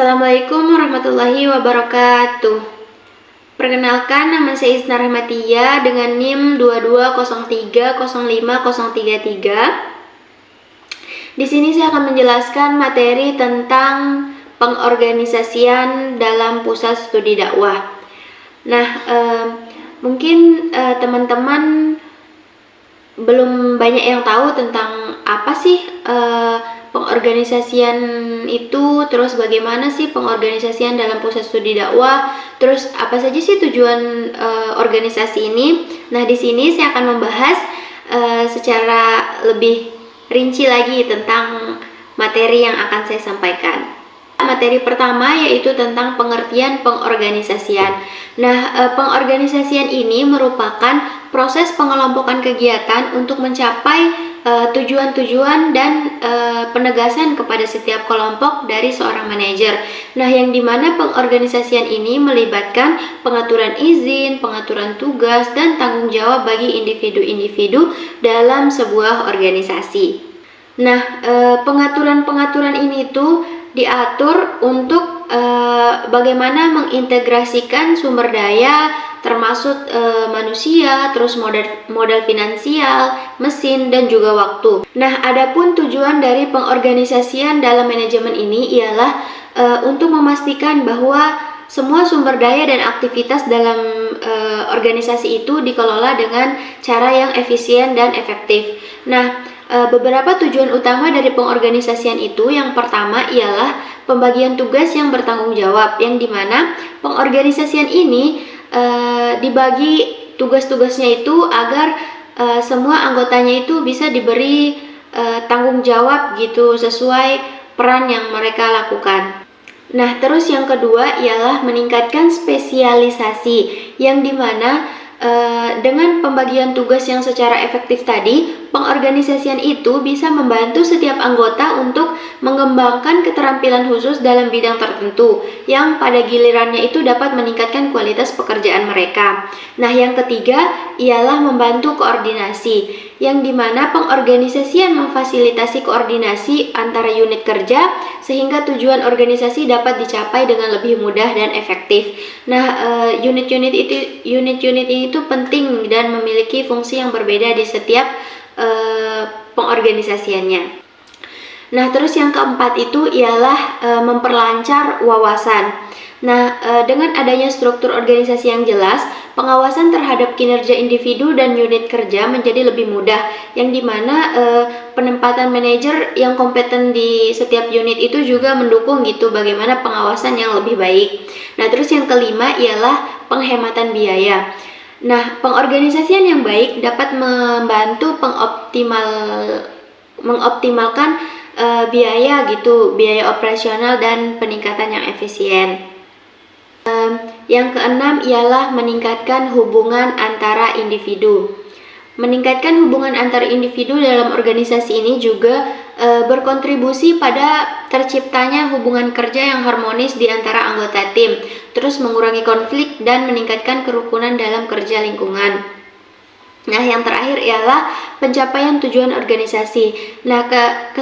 Assalamualaikum warahmatullahi wabarakatuh. Perkenalkan, nama saya Isna Rahmatia dengan NIM 2203053033. Di sini saya akan menjelaskan materi tentang pengorganisasian dalam pusat studi dakwah. Nah, mungkin teman-teman belum banyak yang tahu tentang apa sih pengorganisasian itu, terus bagaimana sih pengorganisasian dalam pusat studi dakwah, terus apa saja sih tujuan organisasi ini. Nah, di sini saya akan membahas secara lebih rinci lagi tentang materi yang akan saya sampaikan. Materi pertama yaitu tentang pengertian pengorganisasian. Nah, pengorganisasian ini merupakan proses pengelompokan kegiatan untuk mencapai tujuan-tujuan dan penegasan kepada setiap kelompok dari seorang manajer. Nah, yang dimana pengorganisasian ini melibatkan pengaturan izin, pengaturan tugas, dan tanggung jawab bagi individu-individu dalam sebuah organisasi. Nah, pengaturan-pengaturan ini tuh diatur untuk bagaimana mengintegrasikan sumber daya termasuk manusia, terus modal finansial, mesin, dan juga waktu. Nah, adapun tujuan dari pengorganisasian dalam manajemen ini ialah untuk memastikan bahwa semua sumber daya dan aktivitas dalam organisasi itu dikelola dengan cara yang efisien dan efektif. Nah, beberapa tujuan utama dari pengorganisasian itu, yang pertama ialah pembagian tugas yang bertanggung jawab, yang dimana pengorganisasian ini dibagi tugas-tugasnya itu agar semua anggotanya itu bisa diberi tanggung jawab gitu sesuai peran yang mereka lakukan. Nah, terus yang kedua ialah meningkatkan spesialisasi, yang dimana dengan pembagian tugas yang secara efektif tadi, pengorganisasian itu bisa membantu setiap anggota untuk mengembangkan keterampilan khusus dalam bidang tertentu yang pada gilirannya itu dapat meningkatkan kualitas pekerjaan mereka. Nah, yang ketiga ialah membantu koordinasi, yang dimana pengorganisasian memfasilitasi koordinasi antara unit kerja sehingga tujuan organisasi dapat dicapai dengan lebih mudah dan efektif. Nah, unit-unit ini tuh penting dan memiliki fungsi yang berbeda di setiap pengorganisasiannya. Nah, terus yang keempat itu ialah memperlancar wawasan. Nah, dengan adanya struktur organisasi yang jelas, pengawasan terhadap kinerja individu dan unit kerja menjadi lebih mudah, yang dimana penempatan manajer yang kompeten di setiap unit itu juga mendukung gitu bagaimana pengawasan yang lebih baik. Nah, terus yang kelima ialah penghematan biaya. Nah, pengorganisasian yang baik dapat membantu mengoptimalkan biaya gitu, biaya operasional dan peningkatan yang efisien. Yang keenam ialah meningkatkan hubungan antara individu. Meningkatkan hubungan antar individu dalam organisasi ini juga berkontribusi pada terciptanya hubungan kerja yang harmonis di antara anggota tim, terus mengurangi konflik dan meningkatkan kerukunan dalam kerja lingkungan. Nah, yang terakhir ialah pencapaian tujuan organisasi. Nah,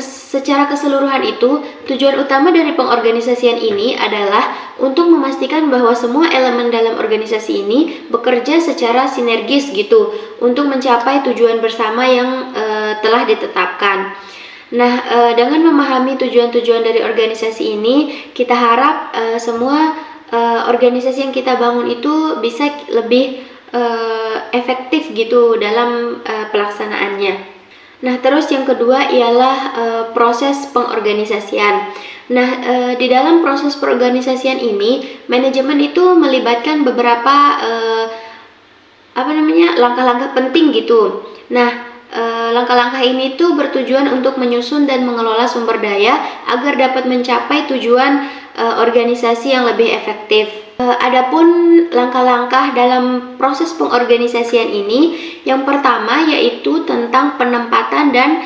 secara keseluruhan itu, tujuan utama dari pengorganisasian ini adalah untuk memastikan bahwa semua elemen dalam organisasi ini bekerja secara sinergis gitu, untuk mencapai tujuan bersama yang telah ditetapkan. Nah, dengan memahami tujuan-tujuan dari organisasi ini, kita harap semua organisasi yang kita bangun itu bisa lebih efektif gitu dalam pelaksanaannya. Nah, terus yang kedua ialah proses pengorganisasian. Nah, di dalam proses pengorganisasian ini, manajemen itu melibatkan beberapa langkah-langkah penting gitu. Nah, langkah-langkah ini tuh bertujuan untuk menyusun dan mengelola sumber daya agar dapat mencapai tujuan organisasi yang lebih efektif. Adapun langkah-langkah dalam proses pengorganisasian ini, yang pertama yaitu tentang penempatan dan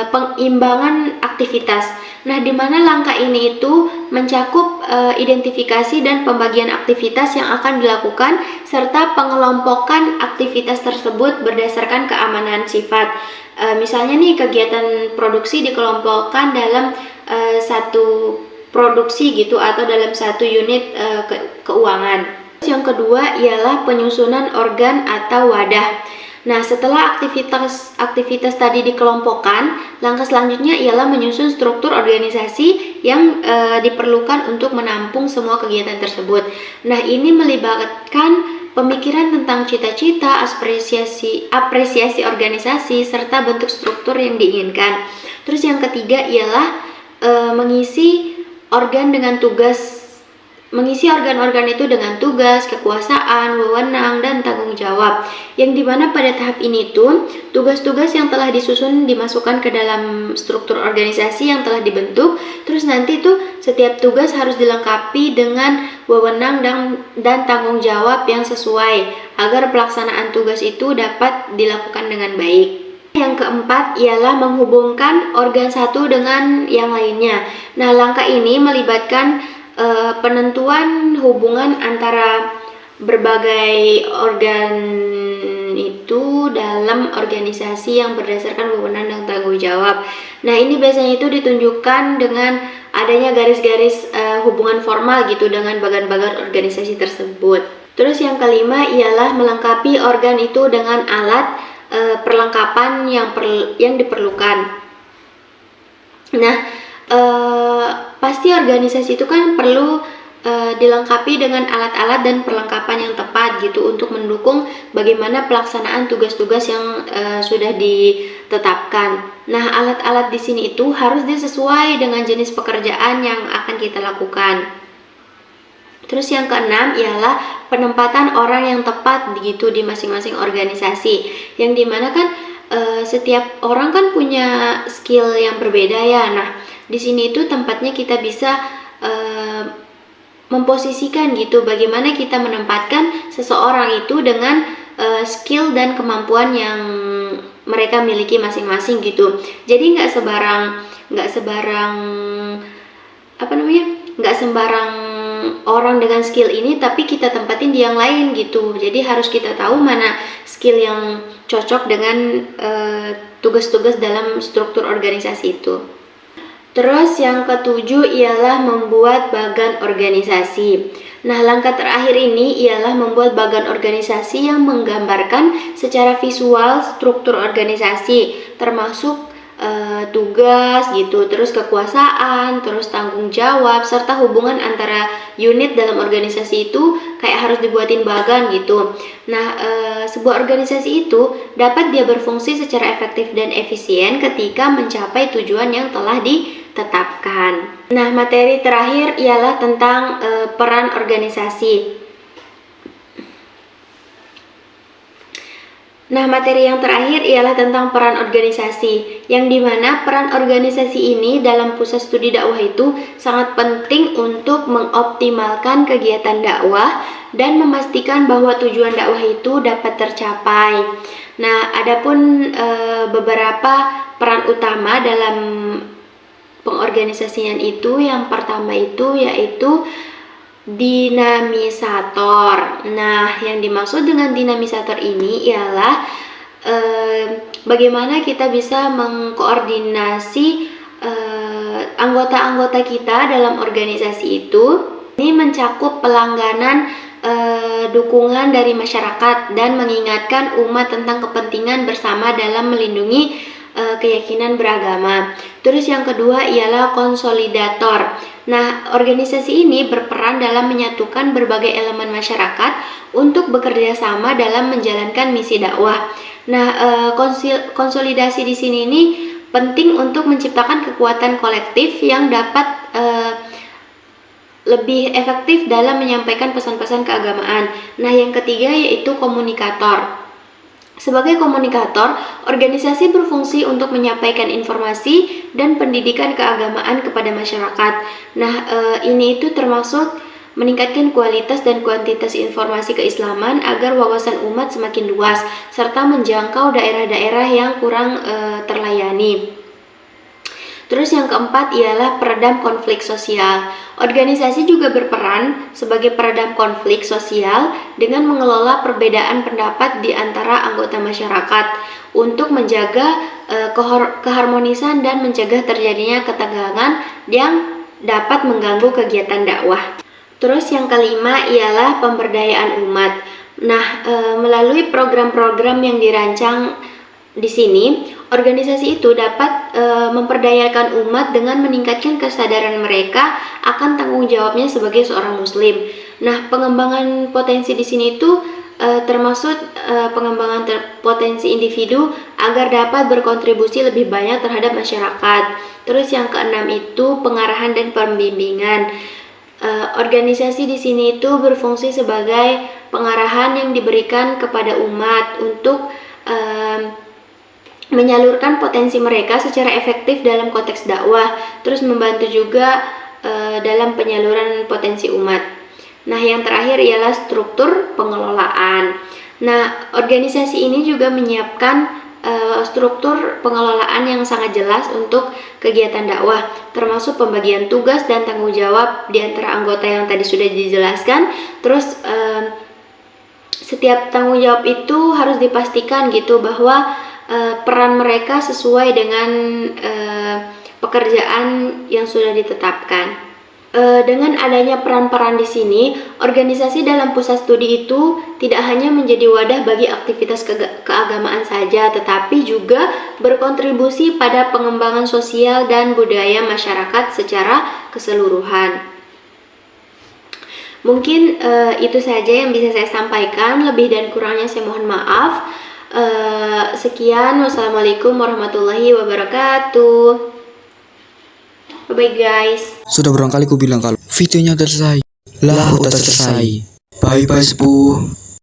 pengimbangan aktivitas. Nah, di mana langkah ini itu mencakup identifikasi dan pembagian aktivitas yang akan dilakukan serta pengelompokan aktivitas tersebut berdasarkan keamanan sifat. Misalnya nih, kegiatan produksi dikelompokkan dalam satu produksi gitu atau dalam satu unit keuangan. Yang kedua ialah penyusunan organ atau wadah. Nah, setelah aktivitas tadi dikelompokkan, langkah selanjutnya ialah menyusun struktur organisasi yang diperlukan untuk menampung semua kegiatan tersebut. Nah, ini melibatkan pemikiran tentang cita-cita, apresiasi organisasi, serta bentuk struktur yang diinginkan. Terus yang ketiga ialah mengisi organ-organ itu dengan tugas, kekuasaan, wewenang, dan tanggung jawab. Yang dimana pada tahap ini tuh tugas-tugas yang telah disusun dimasukkan ke dalam struktur organisasi yang telah dibentuk. Terus nanti tuh setiap tugas harus dilengkapi dengan wewenang dan tanggung jawab yang sesuai agar pelaksanaan tugas itu dapat dilakukan dengan baik. Yang keempat ialah menghubungkan organ satu dengan yang lainnya. Nah, langkah ini melibatkan penentuan hubungan antara berbagai organ itu dalam organisasi yang berdasarkan wewenang dan tanggung jawab. Nah, ini biasanya itu ditunjukkan dengan adanya garis-garis hubungan formal gitu dengan bagian-bagian organisasi tersebut. Terus yang kelima ialah melengkapi organ itu dengan alat perlengkapan yang diperlukan. Nah, pasti organisasi itu kan perlu dilengkapi dengan alat-alat dan perlengkapan yang tepat gitu untuk mendukung bagaimana pelaksanaan tugas-tugas yang sudah ditetapkan. Nah, alat-alat di sini itu harus sesuai dengan jenis pekerjaan yang akan kita lakukan. Terus yang keenam ialah penempatan orang yang tepat gitu di masing-masing organisasi, yang dimana kan setiap orang kan punya skill yang berbeda ya. Nah, di sini itu tempatnya kita bisa memposisikan gitu bagaimana kita menempatkan seseorang itu dengan skill dan kemampuan yang mereka miliki masing-masing gitu. Jadi nggak sembarang orang dengan skill ini tapi kita tempatin di yang lain gitu. Jadi harus kita tahu mana skill yang cocok dengan tugas-tugas dalam struktur organisasi itu. Terus yang ketujuh ialah membuat bagan organisasi. Nah, langkah terakhir ini ialah membuat bagan organisasi yang menggambarkan secara visual struktur organisasi, termasuk tugas gitu, terus kekuasaan, terus tanggung jawab, serta hubungan antara unit dalam organisasi itu kayak harus dibuatin bagan gitu. Nah, sebuah organisasi itu dapat dia berfungsi secara efektif dan efisien ketika mencapai tujuan yang telah ditetapkan. Nah, materi terakhir ialah tentang peran organisasi. Nah, materi yang terakhir ialah tentang peran organisasi, yang dimana peran organisasi ini dalam pusat studi dakwah itu sangat penting untuk mengoptimalkan kegiatan dakwah dan memastikan bahwa tujuan dakwah itu dapat tercapai. Nah, adapun beberapa peran utama dalam pengorganisasian itu, yang pertama itu yaitu dinamisator. Nah, yang dimaksud dengan dinamisator ini ialah bagaimana kita bisa mengkoordinasi anggota-anggota kita dalam organisasi itu. Ini mencakup pelangganan dukungan dari masyarakat dan mengingatkan umat tentang kepentingan bersama dalam melindungi keyakinan beragama. Terus yang kedua ialah konsolidator. Nah, organisasi ini berperan dalam menyatukan berbagai elemen masyarakat untuk bekerja sama dalam menjalankan misi dakwah. Nah, konsolidasi di sini ini penting untuk menciptakan kekuatan kolektif yang dapat lebih efektif dalam menyampaikan pesan-pesan keagamaan. Nah, yang ketiga yaitu komunikator. Sebagai komunikator, organisasi berfungsi untuk menyampaikan informasi dan pendidikan keagamaan kepada masyarakat. Nah, ini itu termasuk meningkatkan kualitas dan kuantitas informasi keislaman agar wawasan umat semakin luas, serta menjangkau daerah-daerah yang kurang terlayani. Terus yang keempat ialah peredam konflik sosial. Organisasi juga berperan sebagai peredam konflik sosial dengan mengelola perbedaan pendapat di antara anggota masyarakat untuk menjaga keharmonisan dan mencegah terjadinya ketegangan yang dapat mengganggu kegiatan dakwah. Terus yang kelima ialah pemberdayaan umat. Nah, melalui program-program yang dirancang di sini, organisasi itu dapat memperdayakan umat dengan meningkatkan kesadaran mereka akan tanggung jawabnya sebagai seorang muslim. Nah, pengembangan potensi di sini itu termasuk pengembangan potensi individu agar dapat berkontribusi lebih banyak terhadap masyarakat. Terus yang keenam itu pengarahan dan pembimbingan. Organisasi di sini itu berfungsi sebagai pengarahan yang diberikan kepada umat untuk menyalurkan potensi mereka secara efektif dalam konteks dakwah, terus membantu juga dalam penyaluran potensi umat. Nah, yang terakhir ialah struktur pengelolaan. Nah, organisasi ini juga menyiapkan struktur pengelolaan yang sangat jelas untuk kegiatan dakwah, termasuk pembagian tugas dan tanggung jawab di antara anggota yang tadi sudah dijelaskan. Terus setiap tanggung jawab itu harus dipastikan gitu bahwa peran mereka sesuai dengan pekerjaan yang sudah ditetapkan. Dengan adanya peran-peran di sini, organisasi dalam pusat studi itu tidak hanya menjadi wadah bagi aktivitas keagamaan saja, tetapi juga berkontribusi pada pengembangan sosial dan budaya masyarakat secara keseluruhan. Mungkin itu saja yang bisa saya sampaikan, lebih dan kurangnya saya mohon maaf. Sekian, wassalamualaikum warahmatullahi wabarakatuh. Bye guys. Sudah berangkali ku bilang kalau videonya udah selesai. Lah udah selesai. Bye bye sepuh.